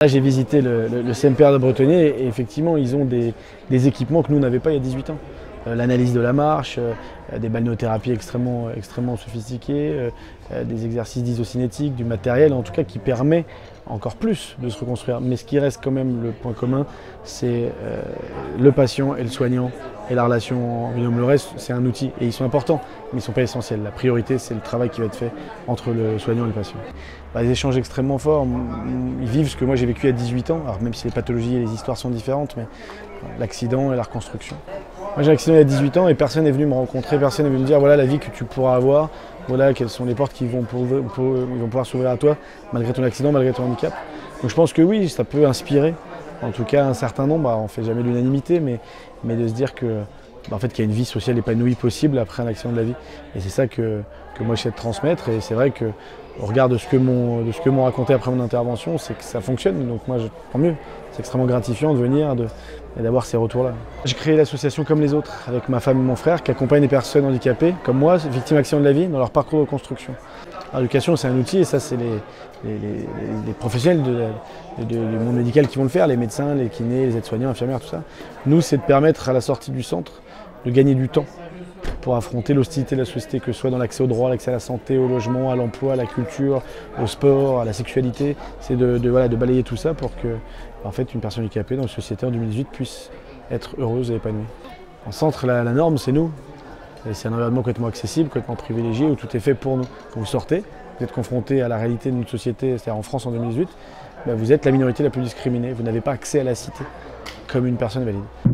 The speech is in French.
J'ai visité le CMPR de Bretonnier et effectivement ils ont des équipements que nous n'avions pas il y a 18 ans. L'analyse de la marche, des balnéothérapies extrêmement sophistiquées, des exercices d'isocinétique, du matériel en tout cas qui permet encore plus de se reconstruire. Mais ce qui reste quand même le point commun, c'est le patient et le soignant et la relation en binôme. Le reste, c'est un outil et ils sont importants, mais ils ne sont pas essentiels. La priorité, c'est le travail qui va être fait entre le soignant et le patient. Des échanges extrêmement forts, ils vivent ce que moi j'ai vécu à 18 ans, alors même si les pathologies et les histoires sont différentes, mais l'accident et la reconstruction. Moi j'ai un accident il y a 18 ans et personne n'est venu me rencontrer, personne n'est venu me dire voilà la vie que tu pourras avoir, voilà quelles sont les portes qui vont pouvoir s'ouvrir à toi malgré ton accident, malgré ton handicap. Donc je pense que oui, ça peut inspirer, en tout cas un certain nombre, on ne fait jamais l'unanimité, mais de se dire que en fait, qu'il y a une vie sociale épanouie possible après un accident de la vie. Et c'est ça que moi j'essaie de transmettre. Et c'est vrai qu'au regard de ce que m'ont raconté après mon intervention, c'est que ça fonctionne. Donc moi, tant mieux. C'est extrêmement gratifiant de venir et d'avoir ces retours-là. J'ai créé l'association Comme les autres avec ma femme et mon frère qui accompagnent les personnes handicapées, comme moi, victimes d'accidents de la vie, dans leur parcours de reconstruction. L'éducation, c'est un outil et ça, c'est les professionnels du monde médical qui vont le faire, les médecins, les kinés, les aides-soignants, infirmières, tout ça. Nous, c'est de permettre à la sortie du centre de gagner du temps pour affronter l'hostilité de la société, que ce soit dans l'accès au droit, l'accès à la santé, au logement, à l'emploi, à la culture, au sport, à la sexualité. C'est de balayer tout ça pour que en fait, une personne handicapée dans une société en 2018 puisse être heureuse et épanouie. En centre, la norme, c'est nous. C'est un environnement complètement accessible, complètement privilégié, où tout est fait pour nous. Quand vous sortez, vous êtes confronté à la réalité de notre société, c'est-à-dire en France en 2018, vous êtes la minorité la plus discriminée. Vous n'avez pas accès à la cité comme une personne valide.